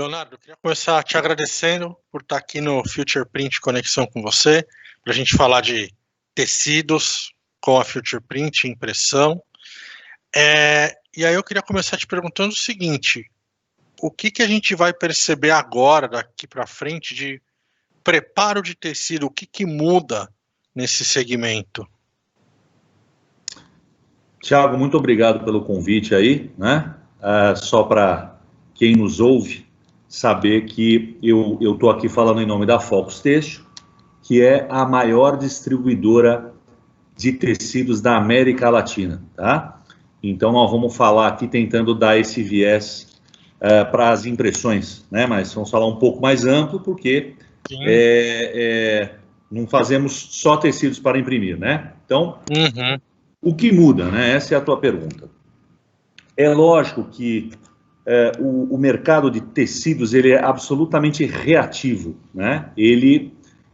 Leonardo, eu queria começar te agradecendo por estar aqui no Future Print Conexão com você, para a gente falar de tecidos com a Future Print, impressão. E aí eu queria começar te perguntando o seguinte: o que a gente vai perceber agora, daqui para frente, de preparo de tecido? O que muda nesse segmento? Tiago, muito obrigado pelo convite aí, né? Só para quem nos ouve saber que eu estou aqui falando em nome da Focus Têxtil, que é a maior distribuidora de tecidos da América Latina, tá? Então nós vamos falar aqui tentando dar esse viés para as impressões, né? Mas vamos falar um pouco mais amplo, porque não fazemos só tecidos para imprimir, né? Então, o que muda, né? Essa é a tua pergunta. É lógico que o mercado de tecidos ele é absolutamente reativo, né? Ele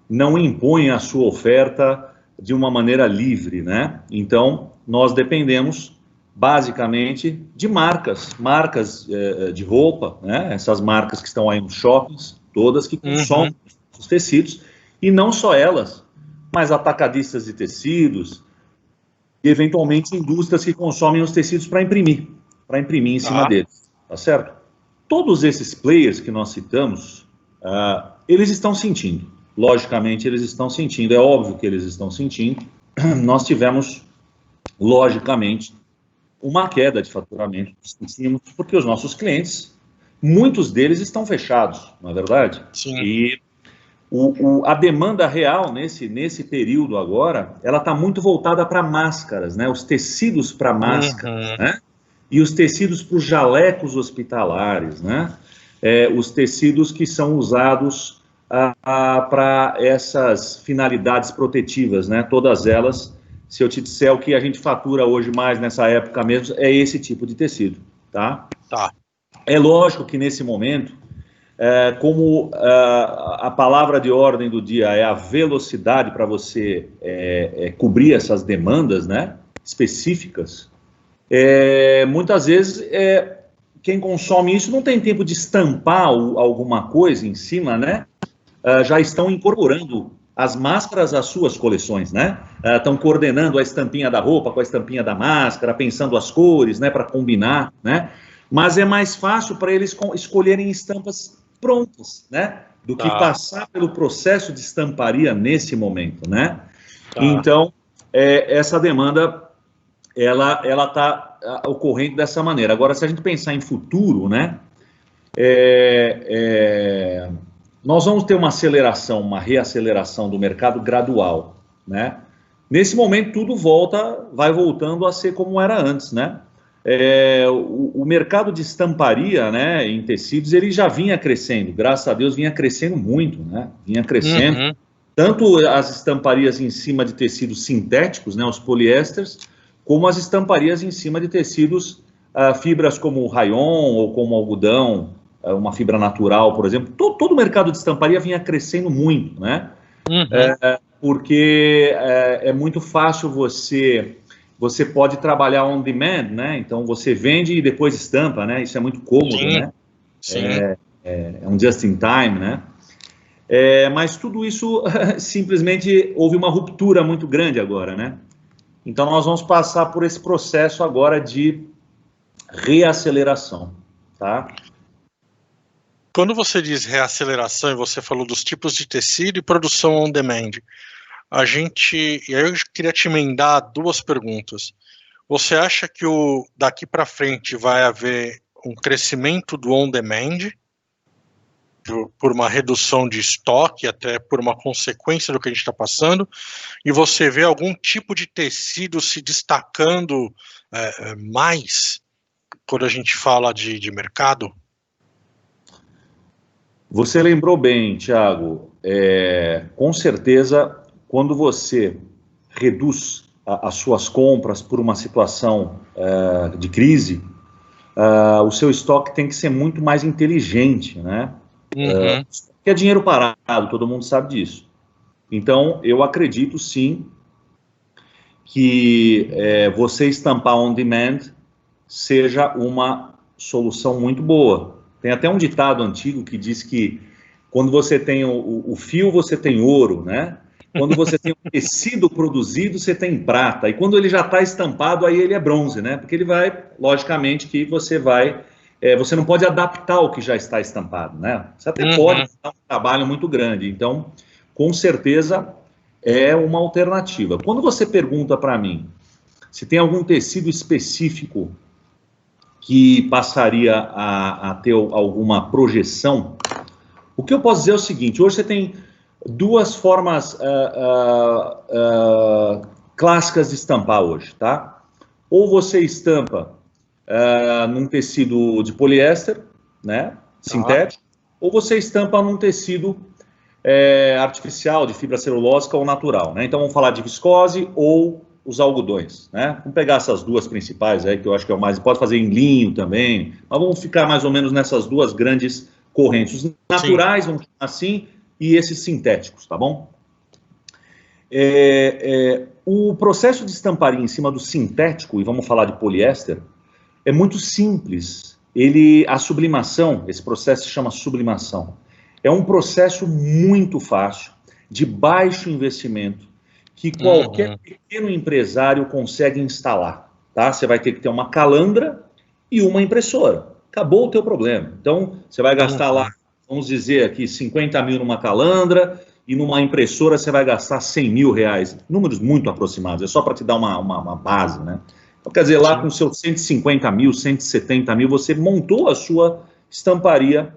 não impõe a sua oferta de uma maneira livre, né? Então, nós dependemos basicamente de marcas de roupa, né? Essas marcas que estão aí nos shoppings, todas que consomem os tecidos, e não só elas, mas atacadistas de tecidos e, eventualmente, indústrias que consomem os tecidos para imprimir em cima deles, tá certo? Todos esses players que nós citamos, eles estão sentindo. Logicamente, eles estão sentindo. É óbvio que eles estão sentindo. Nós tivemos, logicamente, uma queda de faturamento, porque os nossos clientes, muitos deles estão fechados, não é verdade? Sim. E a demanda real nesse período agora, ela está muito voltada para máscaras, né? Os tecidos para máscaras, né? E os tecidos para os jalecos hospitalares, né? Os tecidos que são usados para essas finalidades protetivas, né? Todas elas, se eu te disser o que a gente fatura hoje mais nessa época mesmo, é esse tipo de tecido, tá? Tá. É lógico que nesse momento, como a palavra de ordem do dia é a velocidade para você cobrir essas demandas, né, específicas, muitas vezes quem consome isso não tem tempo de estampar alguma coisa em cima, né? Já estão incorporando as máscaras às suas coleções, né? Estão coordenando a estampinha da roupa com a estampinha da máscara, pensando as cores, né, para combinar, né? Mas é mais fácil para eles escolherem estampas prontas, né? Do que passar pelo processo de estamparia nesse momento, né? Então, essa demanda, ela está ocorrendo dessa maneira. Agora, se a gente pensar em futuro, né? Nós vamos ter uma aceleração, uma reaceleração do mercado gradual, né? Nesse momento, tudo vai voltando a ser como era antes, né? O mercado de estamparia, né, em tecidos, ele já vinha crescendo, graças a Deus vinha crescendo muito, né? Vinha crescendo. Tanto as estamparias em cima de tecidos sintéticos, né, os poliésteres, como as estamparias em cima de tecidos, fibras como o rayon ou como o algodão, uma fibra natural, por exemplo. Todo o mercado de estamparia vinha crescendo muito, né? Porque é muito fácil você pode trabalhar on demand, né? Então você vende e depois estampa, né? Isso é muito cômodo, né? Sim. É um just in time, né? Mas tudo isso simplesmente houve uma ruptura muito grande agora, né? Então nós vamos passar por esse processo agora de reaceleração, tá? Quando você diz reaceleração e você falou dos tipos de tecido e produção on demand, e aí eu queria te emendar duas perguntas. Você acha que daqui para frente vai haver um crescimento do on demand por uma redução de estoque, até por uma consequência do que a gente está passando, e você vê algum tipo de tecido se destacando mais quando a gente fala de mercado? Você lembrou bem, Thiago. Com certeza, quando você reduz as suas compras por uma situação de crise, o seu estoque tem que ser muito mais inteligente, né? Que é dinheiro parado, todo mundo sabe disso. Então, eu acredito sim que você estampar on demand seja uma solução muito boa. Tem até um ditado antigo que diz que quando você tem o fio, você tem ouro, né? Quando você tem o tecido produzido, você tem prata. E quando ele já está estampado, aí ele é bronze, né? Porque ele vai, logicamente, que você vai... você não pode adaptar o que já está estampado, né? Você até pode dar um trabalho muito grande. Então, com certeza, é uma alternativa. Quando você pergunta para mim se tem algum tecido específico que passaria a ter alguma projeção, o que eu posso dizer é o seguinte: hoje você tem duas formas clássicas de estampar hoje, tá? Ou você estampa num tecido de poliéster, né, sintético, ou você estampa num tecido artificial, de fibra celulósica ou natural, né? Então vamos falar de viscose ou os algodões, né? Vamos pegar essas duas principais aí, que eu acho que é o mais... Pode fazer em linho também, mas vamos ficar mais ou menos nessas duas grandes correntes. Os naturais, vamos chamar assim, e esses sintéticos, tá bom? O processo de estamparia em cima do sintético, e vamos falar de poliéster, é muito simples. A sublimação, esse processo se chama sublimação. É um processo muito fácil, de baixo investimento, que qualquer pequeno empresário consegue instalar, tá? Você vai ter que ter uma calandra e uma impressora. Acabou o teu problema. Então, você vai gastar lá, vamos dizer aqui, 50 mil numa calandra, e numa impressora você vai gastar 100 mil reais. Números muito aproximados, é só para te dar uma base, né? Então, quer dizer, lá com seus 150 mil, 170 mil, você montou a sua estamparia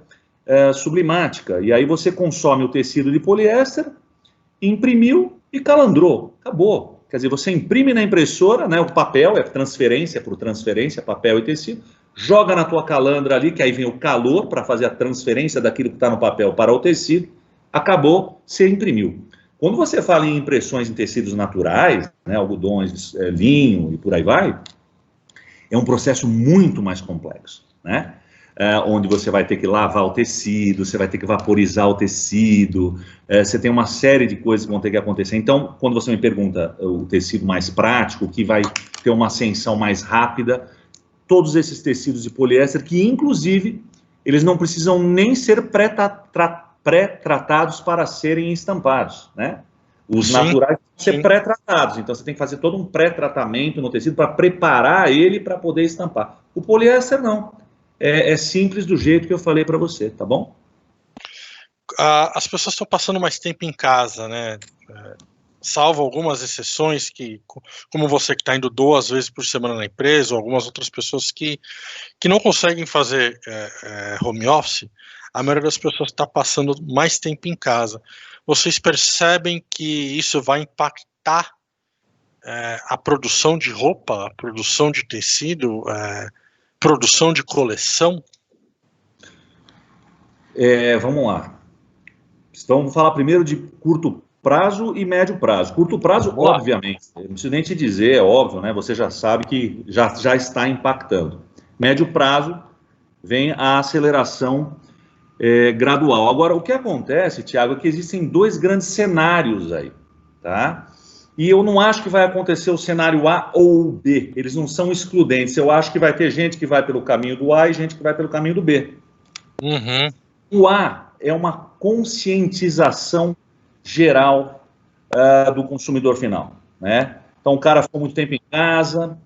sublimática. E aí você consome o tecido de poliéster, imprimiu e calandrou. Acabou. Quer dizer, você imprime na impressora, né, o papel, é transferência por transferência, papel e tecido, joga na tua calandra ali, que aí vem o calor para fazer a transferência daquilo que está no papel para o tecido, acabou, você imprimiu. Quando você fala em impressões em tecidos naturais, né, algodões, linho e por aí vai, é um processo muito mais complexo, né? Onde você vai ter que lavar o tecido, você vai ter que vaporizar o tecido, você tem uma série de coisas que vão ter que acontecer. Então, quando você me pergunta o tecido mais prático, que vai ter uma ascensão mais rápida, todos esses tecidos de poliéster, que inclusive, eles não precisam nem ser pré-tratados para serem estampados, né? Os naturais vão ser pré-tratados, então você tem que fazer todo um pré-tratamento no tecido para preparar ele para poder estampar. O poliéster não. É simples do jeito que eu falei para você, tá bom? As pessoas estão passando mais tempo em casa, né? Salvo algumas exceções, como você que está indo 2 vezes por semana na empresa, ou algumas outras pessoas que não conseguem fazer home office, a maioria das pessoas está passando mais tempo em casa. Vocês percebem que isso vai impactar a produção de roupa, a produção de tecido, produção de coleção? Vamos lá. Então, vamos falar primeiro de curto prazo e médio prazo. Curto prazo, obviamente, não preciso nem te dizer, é óbvio, né? Você já sabe que já está impactando. Médio prazo, vem a aceleração gradual. Agora, o que acontece, Thiago, é que existem 2 grandes cenários aí, tá? E eu não acho que vai acontecer o cenário A ou o B. Eles não são excludentes. Eu acho que vai ter gente que vai pelo caminho do A e gente que vai pelo caminho do B. O A é uma conscientização geral do consumidor final, né? Então, o cara ficou muito tempo em casa,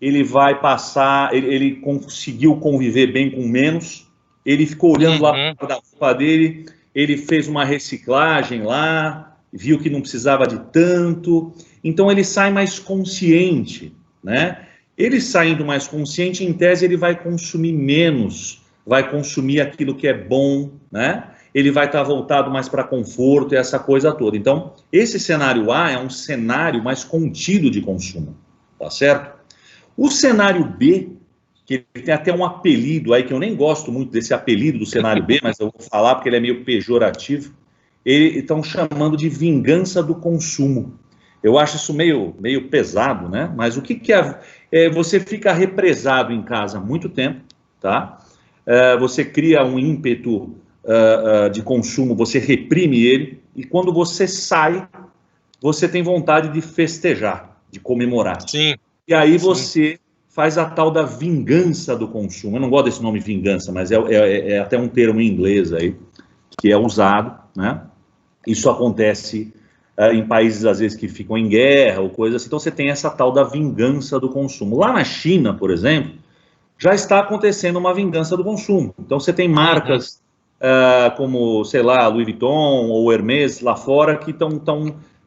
ele vai passar, ele conseguiu conviver bem com menos, ele ficou olhando lá para da roupa dele, ele fez uma reciclagem lá, viu que não precisava de tanto, então ele sai mais consciente, né? Ele saindo mais consciente, em tese, ele vai consumir menos, vai consumir aquilo que é bom, né? Ele vai estar voltado mais para conforto e essa coisa toda. Então, esse cenário A é um cenário mais contido de consumo, tá certo? O cenário B, que tem até um apelido aí, que eu nem gosto muito desse apelido do cenário B, mas eu vou falar porque ele é meio pejorativo, eles estão chamando de vingança do consumo. Eu acho isso meio pesado, né? Mas o que é? Você fica represado em casa há muito tempo, tá? Você cria um ímpeto de consumo, você reprime ele, e quando você sai, você tem vontade de festejar, de comemorar. Sim. E aí você faz a tal da vingança do consumo. Eu não gosto desse nome vingança, mas é até um termo em inglês aí, que é usado, né? Isso acontece em países, às vezes, que ficam em guerra ou coisa assim. Então, você tem essa tal da vingança do consumo. Lá na China, por exemplo, já está acontecendo uma vingança do consumo. Então, você tem marcas como, sei lá, Louis Vuitton ou Hermès lá fora que estão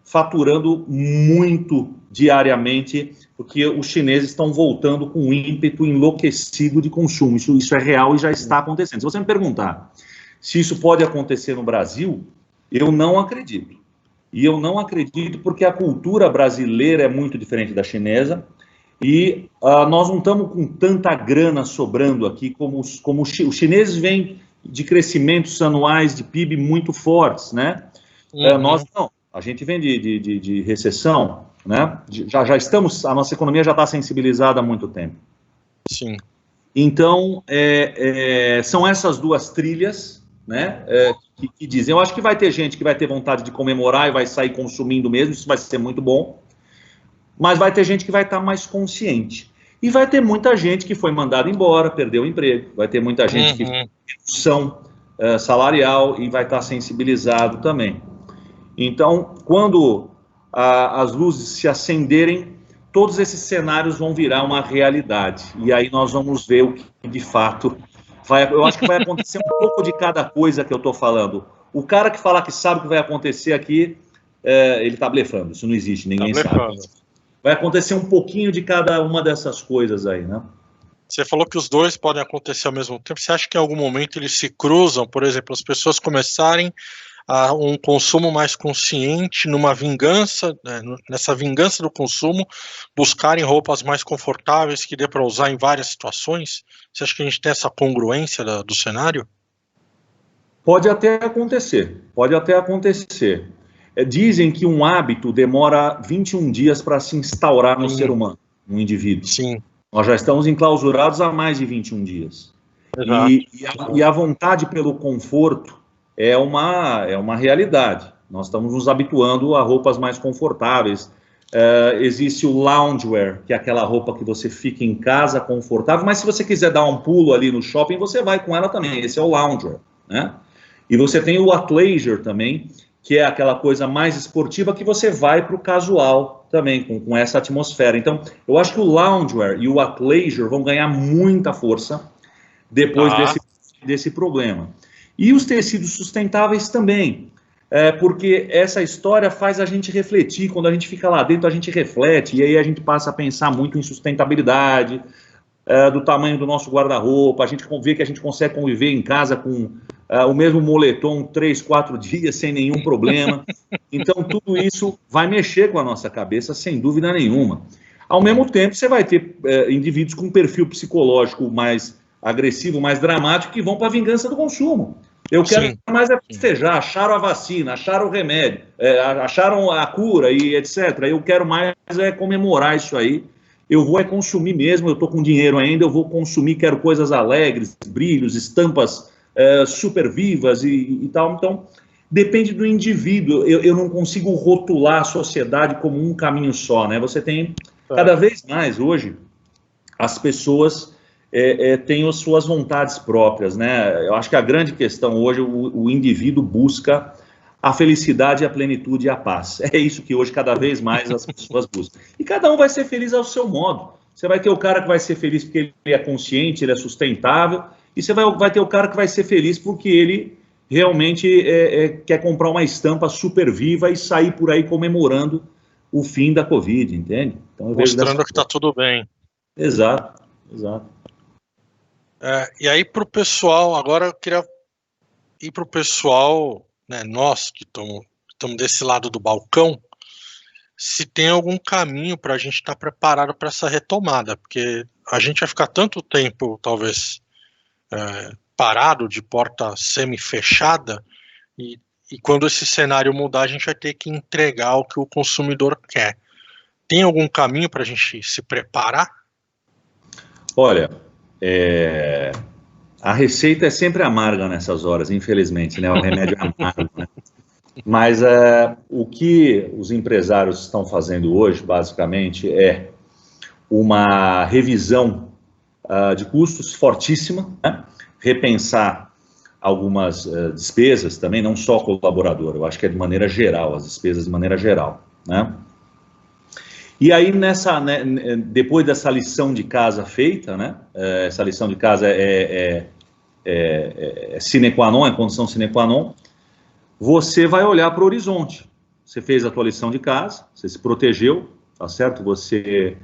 faturando muito diariamente, porque os chineses estão voltando com um ímpeto enlouquecido de consumo. Isso é real e já está acontecendo. Se você me perguntar se isso pode acontecer no Brasil, eu não acredito. E eu não acredito porque a cultura brasileira é muito diferente da chinesa e nós não estamos com tanta grana sobrando aqui como os chineses vêm de crescimentos anuais de PIB muito fortes, né? Nós não. A gente vem de recessão, né? Já estamos, a nossa economia já está sensibilizada há muito tempo. Sim. Então, são essas duas trilhas, né? Que dizem, eu acho que vai ter gente que vai ter vontade de comemorar e vai sair consumindo mesmo, isso vai ser muito bom, mas vai ter gente que vai estar mais consciente. E vai ter muita gente que foi mandada embora, perdeu o emprego, vai ter muita gente que tem redução salarial e vai estar sensibilizado também. Então, quando as luzes se acenderem, todos esses cenários vão virar uma realidade. E aí nós vamos ver o que, de fato, eu acho que vai acontecer um pouco de cada coisa que eu estou falando. O cara que fala que sabe o que vai acontecer aqui, ele está blefando. Isso não existe, ninguém sabe. Vai acontecer um pouquinho de cada uma dessas coisas aí, né? Você falou que os dois podem acontecer ao mesmo tempo. Você acha que em algum momento eles se cruzam? Por exemplo, as pessoas começarem a um consumo mais consciente, numa vingança, né, nessa vingança do consumo, buscarem roupas mais confortáveis que dê para usar em várias situações? Você acha que a gente tem essa congruência do cenário? Pode até acontecer, pode até acontecer. Dizem que um hábito demora 21 dias para se instaurar no ser humano, no indivíduo. Sim. Nós já estamos enclausurados há mais de 21 dias. E a vontade pelo conforto é uma realidade. Nós estamos nos habituando a roupas mais confortáveis. Existe o loungewear, que é aquela roupa que você fica em casa confortável, mas se você quiser dar um pulo ali no shopping, você vai com ela também. Esse é o loungewear, né? E você tem o athleisure também, que é aquela coisa mais esportiva que você vai para o casual também, com essa atmosfera. Então, eu acho que o loungewear e o athleisure vão ganhar muita força depois desse problema. E os tecidos sustentáveis também, porque essa história faz a gente refletir. Quando a gente fica lá dentro, a gente reflete, e aí a gente passa a pensar muito em sustentabilidade, do tamanho do nosso guarda-roupa, a gente vê que a gente consegue conviver em casa com o mesmo moletom 3, 4 dias sem nenhum problema. Então, tudo isso vai mexer com a nossa cabeça, sem dúvida nenhuma. Ao mesmo tempo, você vai ter indivíduos com um perfil psicológico mais agressivo, mais dramático, que vão para a vingança do consumo. Eu quero mais festejar, acharam a vacina, acharam o remédio, acharam a cura e etc. Eu quero mais comemorar isso aí. Eu vou consumir mesmo, eu estou com dinheiro ainda, eu vou consumir, quero coisas alegres, brilhos, estampas super vivas e tal. Então, depende do indivíduo. Eu não consigo rotular a sociedade como um caminho só, né? Você tem, cada vez mais hoje, as pessoas têm as suas vontades próprias, né? Eu acho que a grande questão hoje, o indivíduo busca a felicidade, a plenitude e a paz. É isso que hoje, cada vez mais, as pessoas buscam. E cada um vai ser feliz ao seu modo. Você vai ter o cara que vai ser feliz porque ele é consciente, ele é sustentável, e você vai ter o cara que vai ser feliz porque ele realmente quer comprar uma estampa super viva e sair por aí comemorando o fim da Covid, entende? Então, mostrando que está tudo bem. Exato, exato. E aí, para o pessoal, agora eu queria ir para o pessoal, né, nós que estamos desse lado do balcão, se tem algum caminho para a gente estar preparado para essa retomada, porque a gente vai ficar tanto tempo, talvez, parado, de porta semi-fechada, e quando esse cenário mudar, a gente vai ter que entregar o que o consumidor quer. Tem algum caminho para a gente se preparar? Olha, a receita é sempre amarga nessas horas, infelizmente, né? O remédio é amargo, né? Mas o que os empresários estão fazendo hoje, basicamente, uma revisão de custos fortíssima, né? Repensar algumas despesas também, não só colaborador, eu acho que é de maneira geral, as despesas de maneira geral, né? E aí, depois dessa lição de casa feita, né? Essa lição de casa é sine qua non, é condição sine qua non, você vai olhar para o horizonte. Você fez a tua lição de casa, você se protegeu, tá certo? Você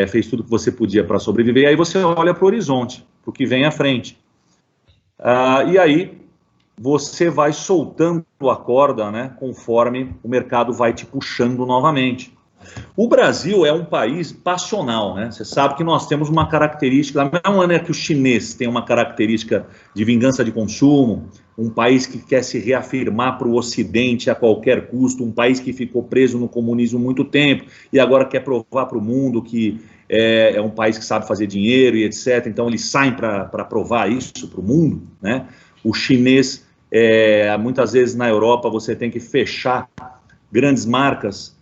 fez tudo que você podia para sobreviver, e aí você olha para o horizonte, para o que vem à frente. E aí você vai soltando a corda, né, conforme o mercado vai te puxando novamente. O Brasil é um país passional, né? Você sabe que nós temos uma característica, da mesma maneira que o chinês tem uma característica de vingança de consumo, um país que quer se reafirmar para o Ocidente a qualquer custo, um país que ficou preso no comunismo muito tempo e agora quer provar para o mundo que é um país que sabe fazer dinheiro e etc. Então eles saem para provar isso para o mundo, né? O chinês, muitas vezes na Europa você tem que fechar grandes marcas,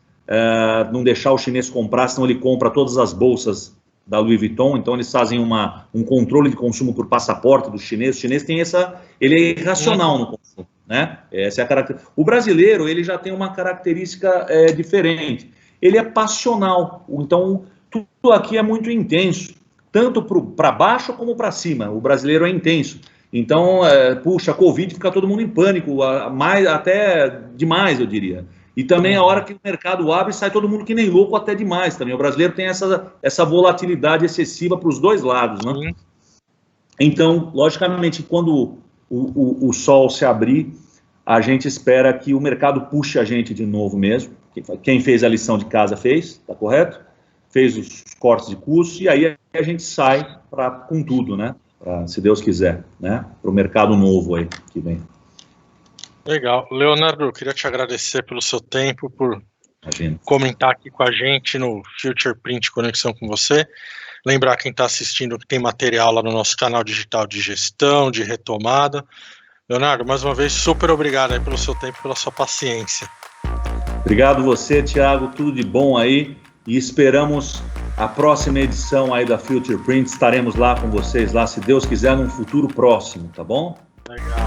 não deixar o chinês comprar, senão ele compra todas as bolsas da Louis Vuitton. Então eles fazem um controle de consumo por passaporte do chinês. O chinês tem ele é irracional no consumo, né? Essa é a característica. O brasileiro, ele já tem uma característica diferente. Ele é passional. Então tudo aqui é muito intenso, tanto para baixo como para cima. O brasileiro é intenso. Então, puxa, a Covid, fica todo mundo em pânico, até demais, eu diria. E também a hora que o mercado abre, sai todo mundo que nem louco, até demais também. O brasileiro tem essa volatilidade excessiva para os dois lados, né? Então, logicamente, quando o sol se abrir, a gente espera que o mercado puxe a gente de novo mesmo. Quem fez a lição de casa fez, tá correto? Fez os cortes de custos, e aí a gente sai com tudo, né? Se Deus quiser, né? Para o mercado novo aí que vem. Legal. Leonardo, eu queria te agradecer pelo seu tempo, por comentar aqui com a gente no Future Print Conexão com você. Lembrar quem está assistindo que tem material lá no nosso canal digital de gestão, de retomada. Leonardo, mais uma vez, super obrigado aí pelo seu tempo e pela sua paciência. Obrigado você, Thiago, tudo de bom aí, e esperamos a próxima edição aí da Future Print. Estaremos lá com vocês, lá, se Deus quiser, num futuro próximo, tá bom? Legal.